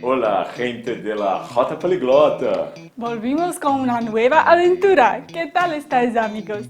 Hola, gente de la Rota Poliglota. Volvimos con una nueva aventura. ¿Qué tal estáis, amigos?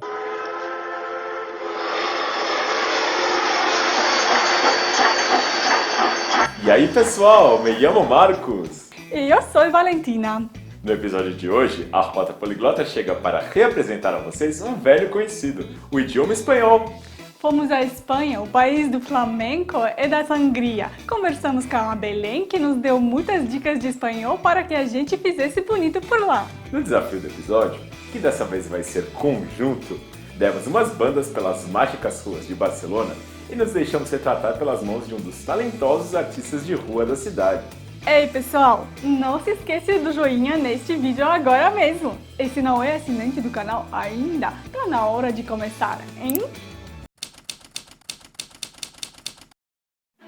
E aí, pessoal, me chamo Marcos. E eu sou Valentina. No episódio de hoje, a Rota Poliglota chega para reapresentar a vocês um velho conhecido, o idioma espanhol. Fomos à Espanha, o país do flamenco e da sangria. Conversamos com a Belém, que nos deu muitas dicas de espanhol para que a gente fizesse bonito por lá. No desafio do episódio, que dessa vez vai ser conjunto, demos umas bandas pelas mágicas ruas de Barcelona e nos deixamos retratar pelas mãos de um dos talentosos artistas de rua da cidade. Ei, pessoal, não se esqueça do joinha neste vídeo agora mesmo. E se não é assinante do canal ainda, tá na hora de começar, hein?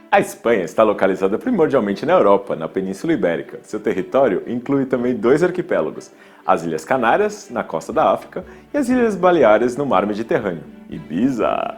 A Espanha está localizada primordialmente na Europa, na Península Ibérica. Seu território inclui também dois arquipélagos, as Ilhas Canárias, na costa da África, e as Ilhas Baleares, no mar Mediterrâneo. Ibiza!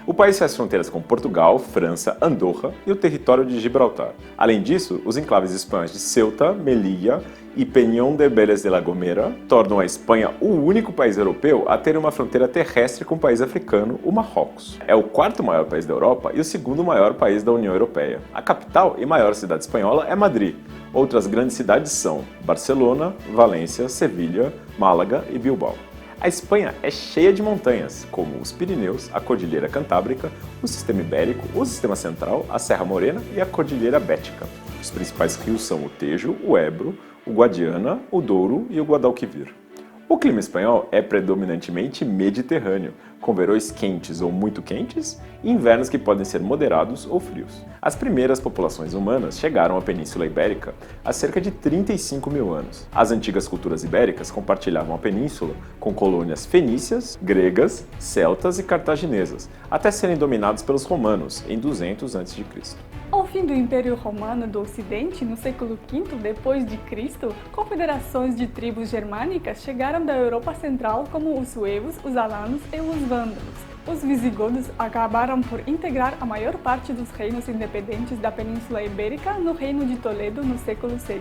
O país faz fronteiras com Portugal, França, Andorra e o território de Gibraltar. Além disso, os enclaves espanhóis de Ceuta, Melilla e Peñón de Vélez de la Gomera tornam a Espanha o único país europeu a ter uma fronteira terrestre com o país africano, o Marrocos. É o quarto maior país da Europa e o segundo maior país da União Europeia. A capital e maior cidade espanhola é Madrid. Outras grandes cidades são Barcelona, Valência, Sevilha, Málaga e Bilbao. A Espanha é cheia de montanhas, como os Pirineus, a Cordilheira Cantábrica, o Sistema Ibérico, o Sistema Central, a Serra Morena e a Cordilheira Bética. Os principais rios são o Tejo, o Ebro, o Guadiana, o Douro e o Guadalquivir. O clima espanhol é predominantemente mediterrâneo, com verões quentes ou muito quentes e invernos que podem ser moderados ou frios. As primeiras populações humanas chegaram à Península Ibérica há cerca de 35 mil anos. As antigas culturas ibéricas compartilhavam a península com colônias fenícias, gregas, celtas e cartaginesas, até serem dominados pelos romanos em 200 a.C. Ao fim do Império Romano do Ocidente, no século V d.C., confederações de tribos germânicas chegaram da Europa Central como os suevos, os alanos e os vândalos. Os visigodos acabaram por integrar a maior parte dos reinos independentes da Península Ibérica no Reino de Toledo no século VII.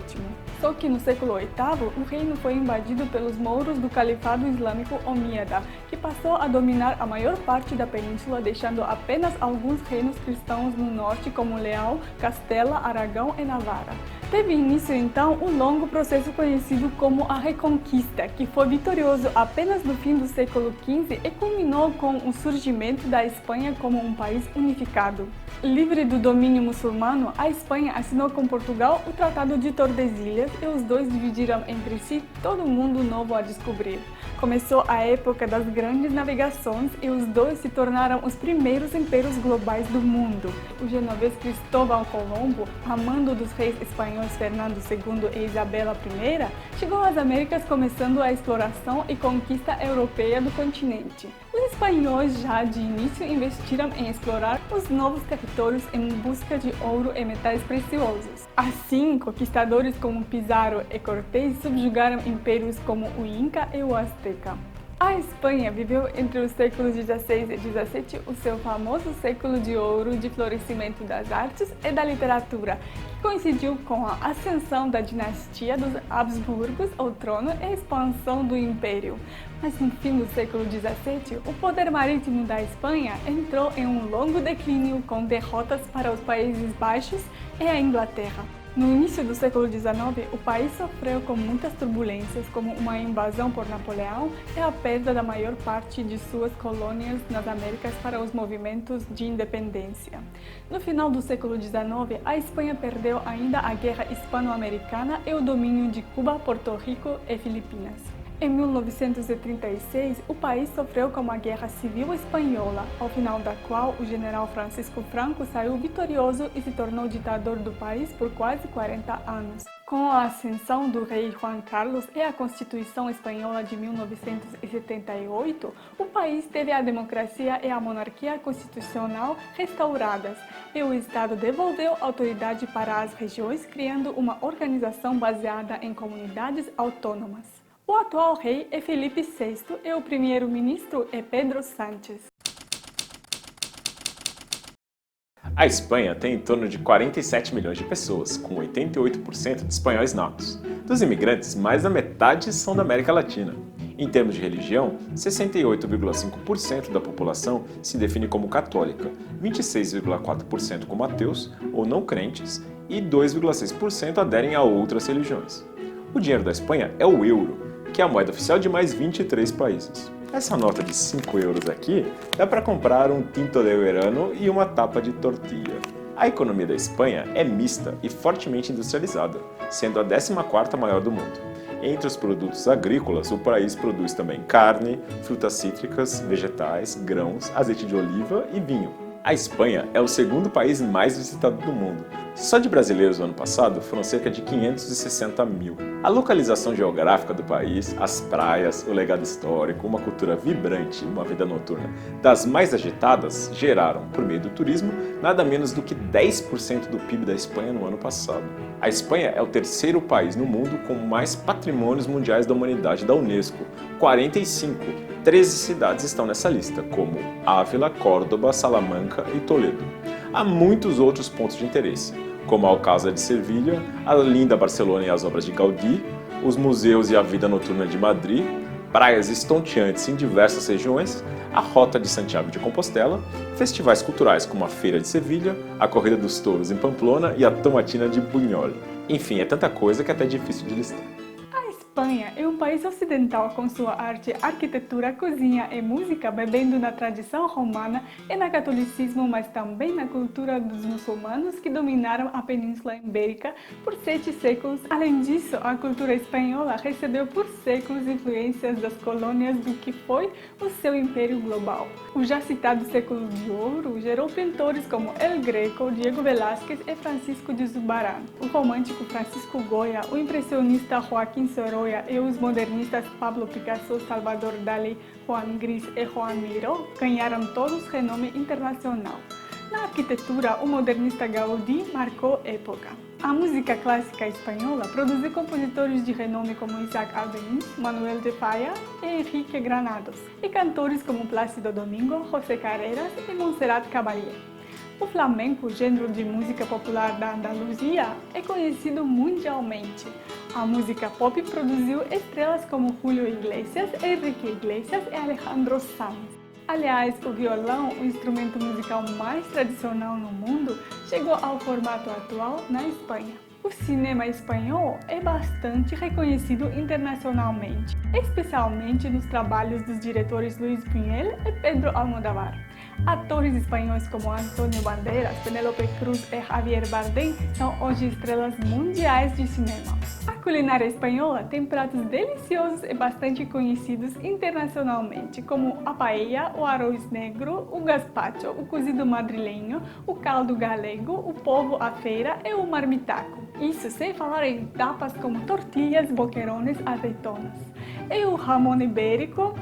Só que no século VIII, o reino foi invadido pelos mouros do Califado Islâmico Omíada, que passou a dominar a maior parte da península, deixando apenas alguns reinos cristãos no norte, como Leão, Castela, Aragão e Navarra. Teve início então um longo processo conhecido como a Reconquista, que foi vitorioso apenas no fim do século XV e culminou com o surgimento da Espanha como um país unificado. Livre do domínio muçulmano, a Espanha assinou com Portugal o Tratado de Tordesilhas e os dois dividiram entre si todo um mundo novo a descobrir. Começou a época das grandes navegações e os dois se tornaram os primeiros impérios globais do mundo. O genovês Cristóvão Colombo, a mando dos reis espanhóis Fernando II e Isabela I, chegou às Américas começando a exploração e conquista europeia do continente. Os espanhóis já de início investiram em explorar os novos territórios em busca de ouro e metais preciosos. Assim, conquistadores como Pizarro e Cortés subjugaram impérios como o Inca e o Azteca. A Espanha viveu entre os séculos XVI e XVII o seu famoso século de ouro de florescimento das artes e da literatura, que coincidiu com a ascensão da dinastia dos Habsburgos ao trono e a expansão do império. Mas no fim do século XVII, o poder marítimo da Espanha entrou em um longo declínio com derrotas para os Países Baixos e a Inglaterra. No início do século XIX, o país sofreu com muitas turbulências, como uma invasão por Napoleão e a perda da maior parte de suas colônias nas Américas para os movimentos de independência. No final do século XIX, a Espanha perdeu ainda a Guerra Hispano-Americana e o domínio de Cuba, Porto Rico e Filipinas. Em 1936, o país sofreu com a Guerra Civil Espanhola, ao final da qual o general Francisco Franco saiu vitorioso e se tornou ditador do país por quase 40 anos. Com a ascensão do rei Juan Carlos e a Constituição Espanhola de 1978, o país teve a democracia e a monarquia constitucional restauradas, e o Estado devolveu autoridade para as regiões, criando uma organização baseada em comunidades autônomas. O atual rei é Felipe VI e o primeiro-ministro é Pedro Sánchez. A Espanha tem em torno de 47 milhões de pessoas, com 88% de espanhóis natos. Dos imigrantes, mais da metade são da América Latina. Em termos de religião, 68,5% da população se define como católica, 26,4% como ateus ou não crentes e 2,6% aderem a outras religiões. O dinheiro da Espanha é o euro, que é a moeda oficial de mais 23 países. Essa nota de 5 euros aqui dá para comprar um tinto de verano e uma tapa de tortilha. A economia da Espanha é mista e fortemente industrializada, sendo a 14ª maior do mundo. Entre os produtos agrícolas, o país produz também carne, frutas cítricas, vegetais, grãos, azeite de oliva e vinho. A Espanha é o segundo país mais visitado do mundo. Só de brasileiros no ano passado foram cerca de 560 mil. A localização geográfica do país, as praias, o legado histórico, uma cultura vibrante e uma vida noturna das mais agitadas geraram, por meio do turismo, nada menos do que 10% do PIB da Espanha no ano passado. A Espanha é o terceiro país no mundo com mais patrimônios mundiais da humanidade da Unesco, 45. 13 cidades estão nessa lista, como Ávila, Córdoba, Salamanca e Toledo. Há muitos outros pontos de interesse, como a Alcázar de Sevilha, a linda Barcelona e as obras de Gaudí, os museus e a vida noturna de Madrid, praias estonteantes em diversas regiões, a Rota de Santiago de Compostela, festivais culturais como a Feira de Sevilha, a Corrida dos Touros em Pamplona e a Tomatina de Buñol. Enfim, é tanta coisa que é até difícil de listar. A Espanha é um país ocidental com sua arte, arquitetura, cozinha e música, bebendo na tradição romana e no catolicismo, mas também na cultura dos muçulmanos que dominaram a Península Ibérica por 7 séculos. Além disso, a cultura espanhola recebeu por séculos influências das colônias do que foi o seu império global. O já citado século de ouro gerou pintores como El Greco, Diego Velázquez e Francisco de Zurbarán. O romântico Francisco Goya, o impressionista Joaquim Sorolla e os modernistas Pablo Picasso, Salvador Dalí, Juan Gris e Joan Miró ganharam todos renome internacional. Na arquitetura, o modernista Gaudí marcou época. A música clássica espanhola produziu compositores de renome como Isaac Albéniz, Manuel de Falla e Enrique Granados, e cantores como Plácido Domingo, José Carreras e Montserrat Caballé. O flamenco, gênero de música popular da Andaluzia, é conhecido mundialmente. A música pop produziu estrelas como Julio Iglesias, Enrique Iglesias e Alejandro Sanz. Aliás, o violão, o instrumento musical mais tradicional no mundo, chegou ao formato atual na Espanha. O cinema espanhol é bastante reconhecido internacionalmente, especialmente nos trabalhos dos diretores Luis Buñuel e Pedro Almodóvar. Atores espanhóis como Antonio Banderas, Penélope Cruz e Javier Bardem são hoje estrelas mundiais de cinema. A culinária espanhola tem pratos deliciosos e bastante conhecidos internacionalmente, como a paella, o arroz negro, o gazpacho, o cozido madrilenho, o caldo galego, o polvo à feira e o marmitaco. Isso sem falar em tapas como tortilhas, boquerones, azeitonas. E o jamón ibérico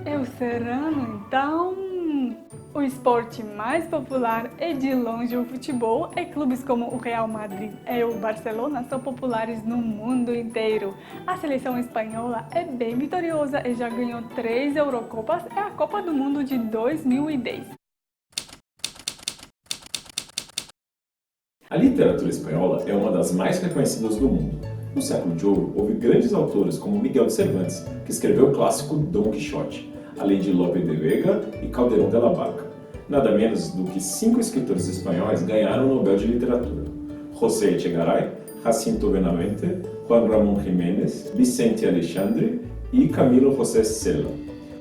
e o serrano, então... O esporte mais popular é de longe o futebol e clubes como o Real Madrid e o Barcelona são populares no mundo inteiro. A seleção espanhola é bem vitoriosa e já ganhou 3 Eurocopas e a Copa do Mundo de 2010. A literatura espanhola é uma das mais reconhecidas do mundo. No século de ouro, houve grandes autores como Miguel de Cervantes, que escreveu o clássico Dom Quixote, além de Lope de Vega e Calderón de la Barca. Nada menos do que 5 escritores espanhóis ganharam o Nobel de Literatura: José Echegaray, Jacinto Benavente, Juan Ramón Jiménez, Vicente Alexandre e Camilo José Cela.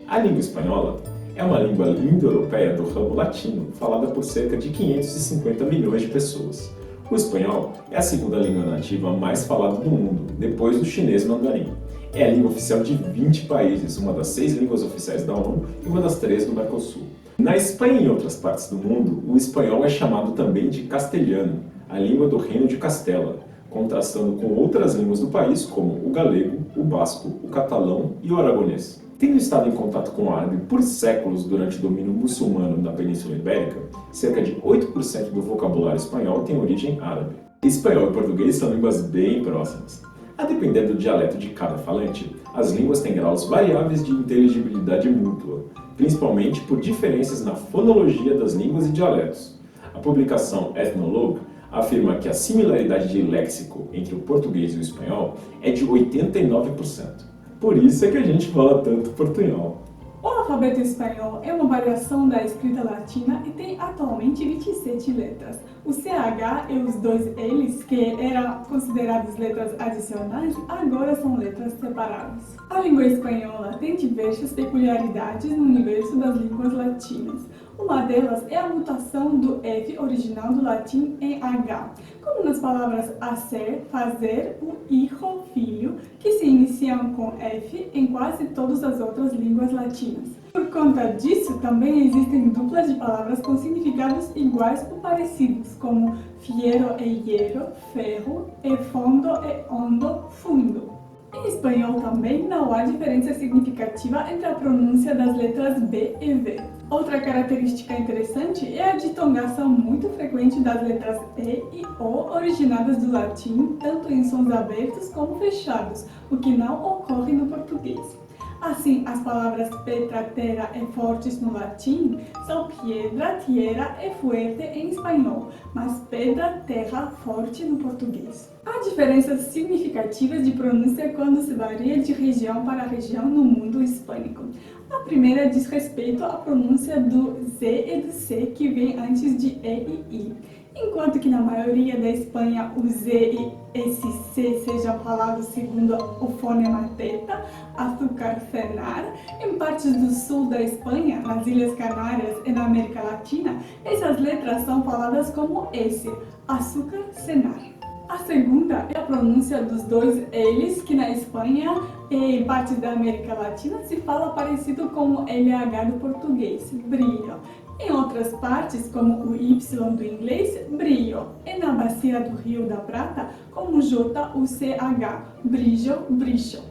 A língua espanhola é uma língua indo-europeia do ramo latino, falada por cerca de 550 milhões de pessoas. O espanhol é a segunda língua nativa mais falada do mundo, depois do chinês mandarim. É a língua oficial de 20 países, uma das 6 línguas oficiais da ONU e uma das 3 do Mercosul. Na Espanha e em outras partes do mundo, o espanhol é chamado também de castelhano, a língua do Reino de Castela, contrastando com outras línguas do país como o galego, o basco, o catalão e o aragonês. Tendo estado em contato com o árabe por séculos durante o domínio muçulmano da Península Ibérica, cerca de 8% do vocabulário espanhol tem origem árabe. Espanhol e português são línguas bem próximas. A depender do dialeto de cada falante, as línguas têm graus variáveis de inteligibilidade mútua, principalmente por diferenças na fonologia das línguas e dialetos. A A publicação Ethnologue afirma que a similaridade de léxico entre o português e o espanhol é de 89%. Por isso é que a gente fala tanto portunhol. O alfabeto espanhol é uma variação da escrita latina e tem atualmente 27 letras. O CH e os dois L's, que eram considerados letras adicionais, agora são letras separadas. A língua espanhola tem diversas peculiaridades no universo das línguas latinas. Uma delas é a mutação do F original do latim em H, como nas palavras hacer, fazer, o hijo, filho, que se iniciam com F em quase todas as outras línguas latinas. Por conta disso, também existem duplas de palavras com significados iguais ou parecidos, como fiero e hierro, ferro, e fondo e hondo, fundo. Em espanhol também não há diferença significativa entre a pronúncia das letras B e V. Outra característica interessante é a ditongação muito frequente das letras E e O originadas do latim, tanto em sons abertos como fechados, o que não ocorre no português. Assim, as palavras petra, terra e fortes no latim são piedra, tierra e fuerte em espanhol, mas pedra, terra, forte no português. Há diferenças significativas de pronúncia quando se varia de região para região no mundo hispânico. A primeira diz respeito à pronúncia do Z e do C, que vem antes de E e I. Enquanto que na maioria da Espanha o Z e esse C sejam falados segundo o fonema teta, açúcar, cenar, em partes do sul da Espanha, nas Ilhas Canárias e na América Latina, essas letras são faladas como S, açúcar, cenar. A segunda é a pronúncia dos dois L's, que na Espanha e em partes da América Latina se fala parecido com o LH do português, brilho. Em outras partes, como o Y do inglês, brilho. E na bacia do Rio da Prata, como o J, o CH, brilho, brilho.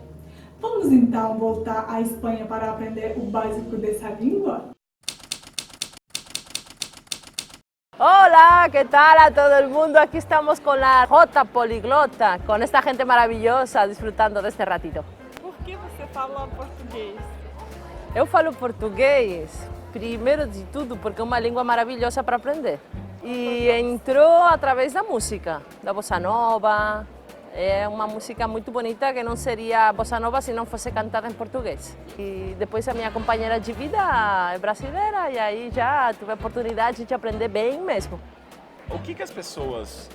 Vamos então voltar à Espanha para aprender o básico dessa língua? Hola, ¿qué tal a todo el mundo? Aquí estamos con la J Poliglota, con esta gente maravillosa, disfrutando de este ratito. Por que você fala português? Eu falo português, primeiro de tudo, porque é uma língua maravilhosa para aprender. E entrou através da música, da bossa nova. É uma música muito bonita que não seria bossa nova se não fosse cantada em português. E depois a minha companheira de vida é brasileira e aí já tive a oportunidade de aprender bem mesmo. O que as pessoas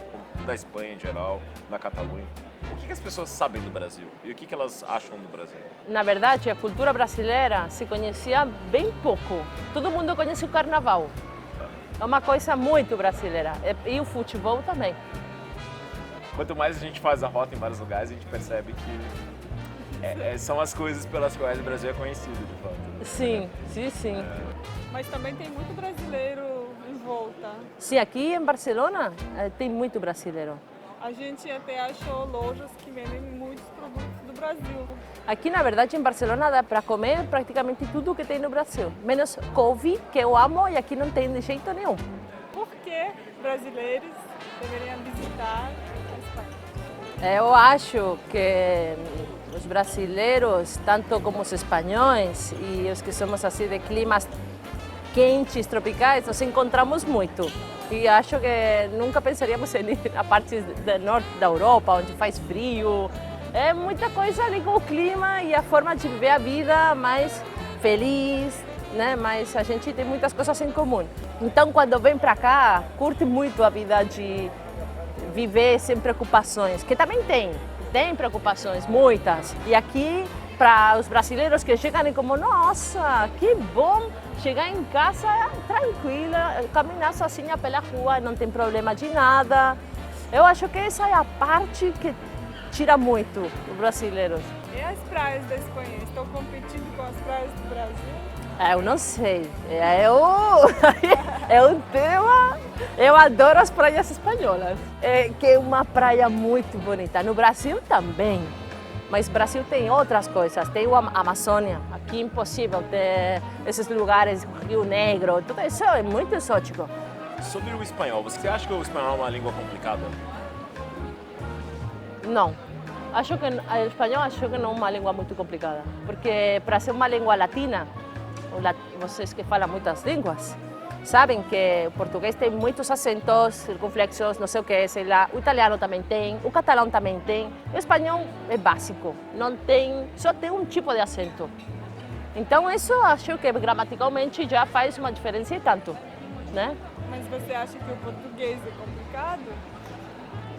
da Espanha em geral, na Catalunha, o que as pessoas sabem do Brasil e o que elas acham do Brasil? Na verdade, a cultura brasileira se conhecia bem pouco. Todo mundo conhece o carnaval. É uma coisa muito brasileira. E o futebol também. Quanto mais a gente faz a rota em vários lugares, a gente percebe que são as coisas pelas quais o Brasil é conhecido, de fato. Sim, sim, sim. Mas também tem muito brasileiro em volta. Sim, aqui em Barcelona tem muito brasileiro. A gente até achou lojas que vendem muitos produtos do Brasil. Aqui, na verdade, em Barcelona dá para comer praticamente tudo que tem no Brasil. Menos couve, que eu amo, e aqui não tem de jeito nenhum. Por que brasileiros deveriam visitar a Espanha? Eu acho que os brasileiros, tanto como os espanhóis e os que somos assim de climas quentes, tropicais, nos encontramos muito. E acho que nunca pensaríamos em ir a partes do norte da Europa, onde faz frio. É muita coisa ali com o clima e a forma de viver a vida mais feliz, né? Mas a gente tem muitas coisas em comum. Então, quando vem para cá, curte muito a vida de viver sem preocupações, que também tem preocupações, muitas. E aqui, para os brasileiros que chegam e como, nossa, que bom chegar em casa tranquila, caminhar sozinha pela rua, não tem problema de nada. Eu acho que essa é a parte que tira muito os brasileiros. E as praias da Espanha estão competindo com as praias do Brasil? Eu não sei, é um tema. Eu adoro as praias espanholas, que é uma praia muito bonita. No Brasil também, mas o Brasil tem outras coisas, tem a Amazônia, aqui é impossível ter esses lugares, Rio Negro, tudo isso é muito exótico. Sobre o espanhol, você acha que o espanhol é uma língua complicada? Não, acho que o espanhol não é uma língua muito complicada, porque para ser uma língua latina, vocês que falam muitas línguas, sabem que o português tem muitos acentos, circunflexos, não sei o que, sei lá. O italiano também tem, o catalão também tem. O espanhol é básico, não tem, só tem um tipo de acento. Então isso acho que gramaticalmente já faz uma diferença e tanto, né? Mas você acha que o português é complicado?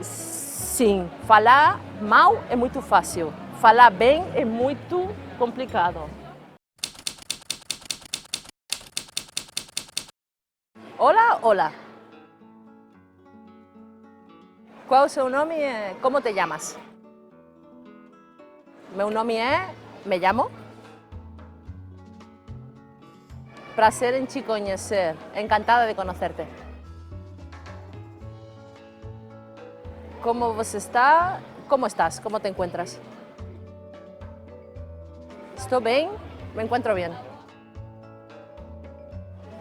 Sim, falar mal é muito fácil, falar bem é muito complicado. Hola, hola. Qual é o seu nome? Como te chamas? Meu nome me llamo. Prazer em te conhecer, encantada de conhecerte. ¿Cómo você está? ¿Cómo estás? ¿Cómo te encuentras? Estou bem, me encuentro bien.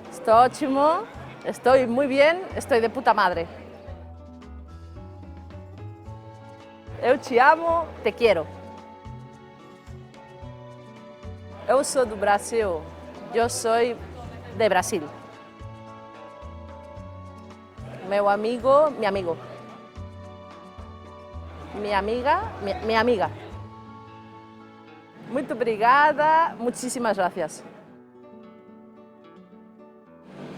Estou ótimo, estoy muy bien, estoy de puta madre. Eu te amo, te quiero. Eu sou do Brasil, eu sou de Brasil. Meu amigo, mi amigo. Mi amiga. Muito obrigada, muchísimas gracias.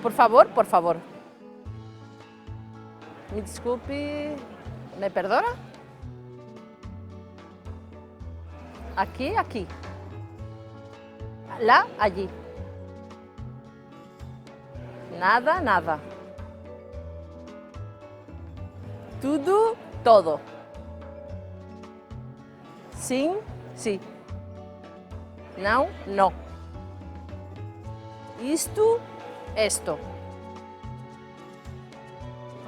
Por favor, por favor. Me desculpe, ¿me perdona? Aquí, aquí. Lá, allí. Nada, nada. Tudo, todo. Sim, sim. Não, não. Isto, esto.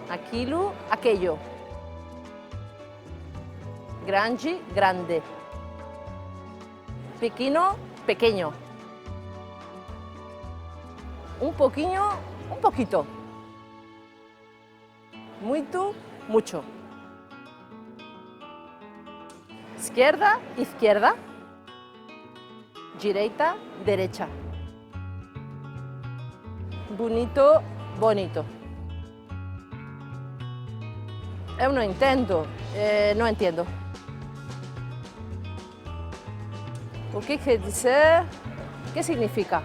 Aquilo, aquello. Grande, grande. Pequeno, pequeño. Un poquinho, un poquito. Muito, mucho. Izquierda, izquierda. Direita, derecha. Bonito, bonito. Eu não entendo, não entendo. O que quer dizer? O que significa?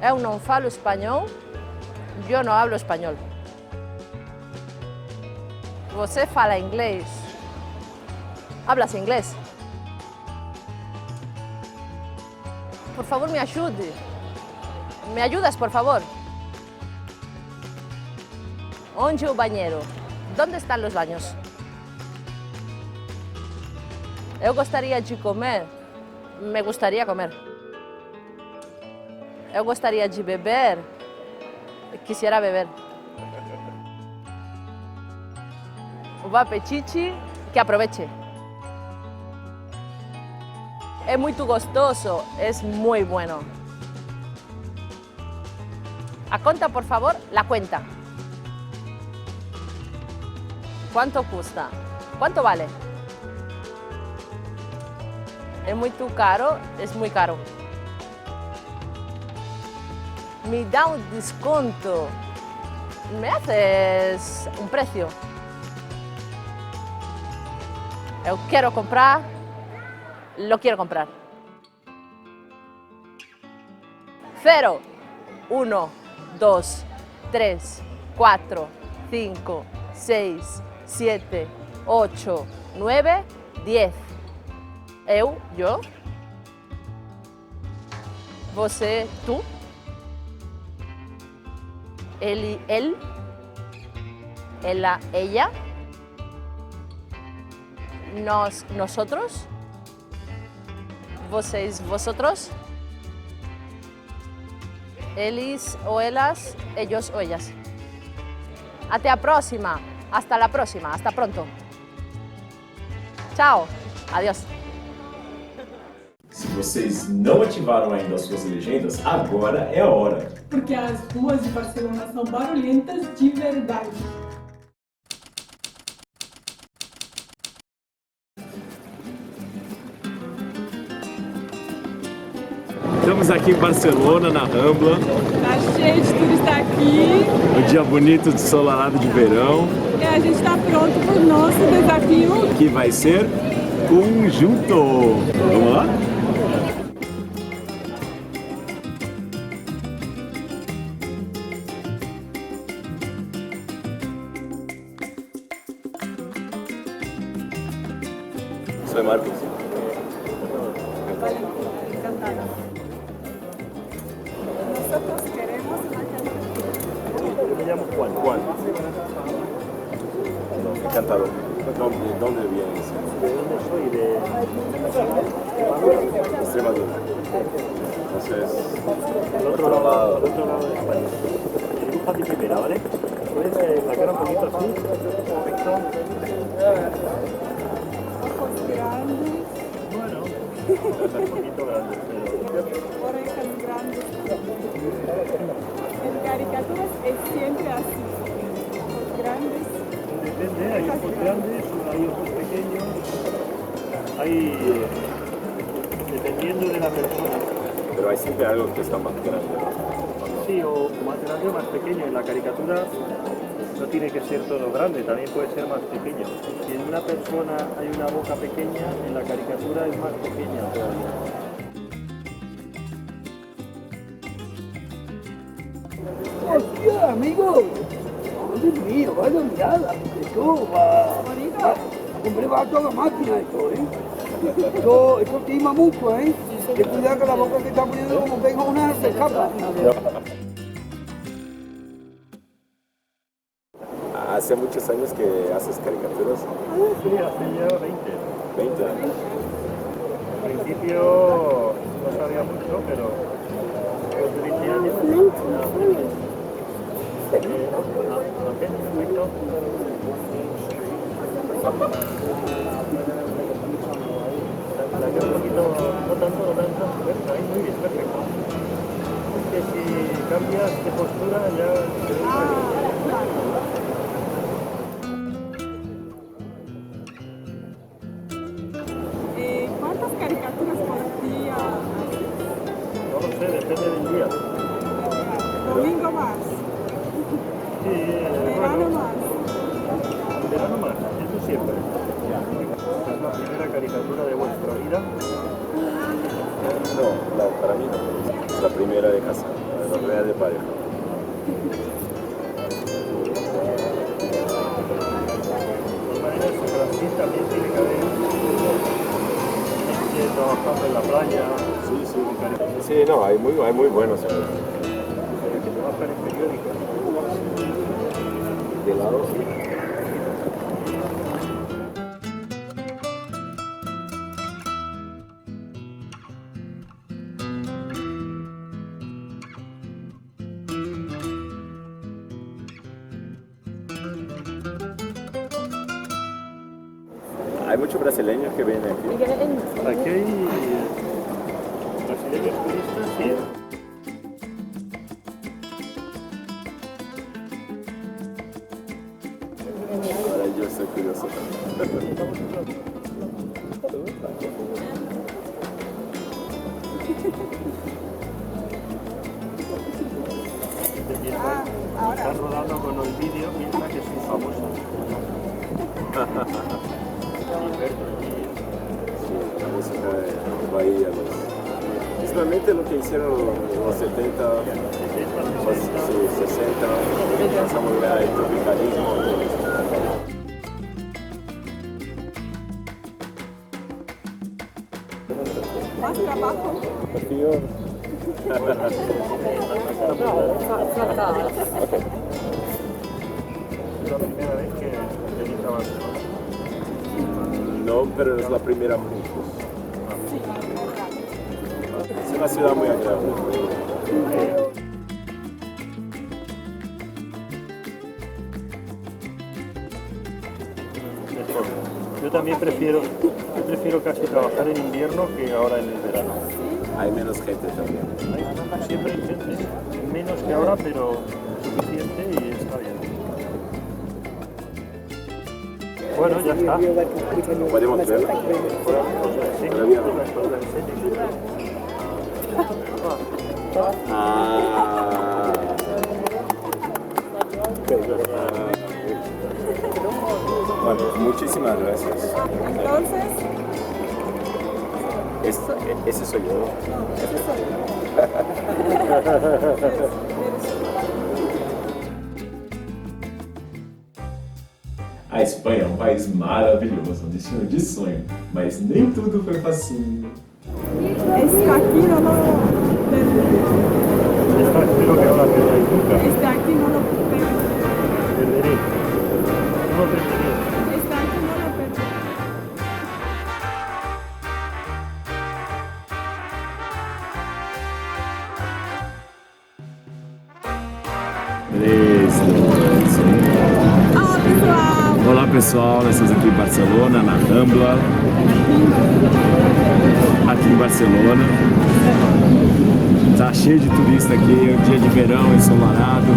Eu não falo espanhol, eu não hablo espanhol. Você fala inglês? Hablas inglês? Por favor, me ajude. Me ajudas, por favor? Onde o banheiro? Onde estão os banhos? Eu gostaria de comer. Me gostaria comer. Eu gostaria de beber. Quisiera beber. O apetite, que aproveche. É muito gostoso, é muito bueno. A conta, por favor, la cuenta. Quanto custa? Quanto vale? É muito caro, é muito caro. Me dá um desconto. Me haces um preço. Eu quero comprar, lo quiero comprar. 0, 1, 2, 3, 4, 5, 6, 7, 8, 9, 10. Eu, você, tu, ele, ela, ella, nós, nosotros, vocês, vosotros, eles ou elas, ellos ou ellas. Até a próxima, hasta la próxima, hasta pronto. Tchau, adiós. Se vocês não ativaram ainda as suas legendas, agora é a hora. Porque as ruas de Barcelona são barulhentas de verdade. Estamos aqui em Barcelona, na Rambla. Tá cheio de turista aqui. Um dia bonito, ensolarado de verão. E a gente está pronto para o nosso desafio. Que vai ser conjunto. Vamos lá? Soy Marcos. Encantada. Nosotros queremos una canción. Yo me llamo Juan. Juan. Encantado. ¿Dónde vienes? ¿De dónde soy? De Extremadura. Entonces, al otro lado de España. Dibuja mi primera, ¿vale? Puedes sacar un poquito así. Perfecto. Ojos grandes, Bueno, un poquito grande, pero... orejas grandes. En caricaturas es siempre así. Ojos grandes. Depende, hay ojos grandes, hay ojos pequeños, hay... dependiendo de la persona. pero hay siempre algo que está más grande. Sí, o más grande o más pequeño. En la caricatura no tiene que ser todo grande, también puede ser más pequeño. Si en una persona hay una boca pequeña, en la caricatura es más pequeña todavía. ¡Hostia, amigo! ¡Dios mío, vaya mirada! Esto va... Hombre, va a toda máquina esto, ¿eh? Esto estima mucho, ¿eh? Ten cuidado que la boca que está poniendo como tengo una se escapa. Hace muchos años que haces caricaturas. Sí, hace ya 20. 20 años. Al principio no sabía mucho, pero a los 20 años... Ok, perfecto. Saqué un poquito, no tanto, ahí muy bien, perfecto. Es que si cambias de postura ya... ¿Cuántas caricaturas por día? No lo sé, depende del día. Domingo más, Sí, verano más. verano más, eso siempre. Es la primera caricatura de vuestra vida. No, para mí no. Es la primera de casa, la primera de pareja. De todas maneras, en Brasil también tiene que haber gente trabajando en la playa, Sí, no, hay muy buenos. que trabajan en periódicos. De lado. Hay muchos brasileños que vienen aquí. Aquí hay brasileños turistas, sí. Ahora yo estoy curioso. Están rodando con el vídeo, piensa que soy famoso. Sí, la música de Bahía. Principalmente lo que hicieron en los 70, los 60, empezamos a ver el tropicalismo. Más trabajo. Es la primera vez que venís a Barcelona. No, pero es la primera juntos. Es una ciudad muy agradable. Yo también prefiero casi trabajar en invierno que ahora en el verano. Hay menos gente también. Siempre hay gente, menos que ahora, pero suficiente y está bien. Bueno, ya está. ¿Podemos verlo? Ahora os la enseño. Todavía no. Os la enseño. Bueno, muchísimas gracias. Entonces, Ese soy yo. A Espanha é um país maravilhoso, um destino de sonho, mas nem tudo foi facinho. este aquí no lo Esta espero que no la perdáis nunca. este aquí no lo Perderé. No lo perderé. este aquí no lo perdí. Olá, pessoal! Olá pessoal, nós estamos aqui em Barcelona, na Rambla, aqui em Barcelona. Tá cheio de turista aqui, é um dia de verão ensolarado.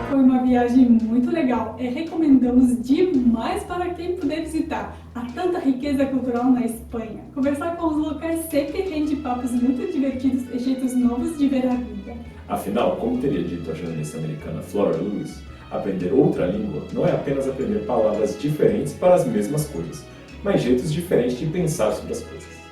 Foi uma viagem muito legal e recomendamos demais para quem puder visitar. Há tanta riqueza cultural na Espanha. Conversar com os locais sempre rende papos muito divertidos e jeitos novos de ver a vida. Afinal, como teria dito a jornalista americana Flora Lewis, aprender outra língua não é apenas aprender palavras diferentes para as mesmas coisas, mas jeitos diferentes de pensar sobre as coisas.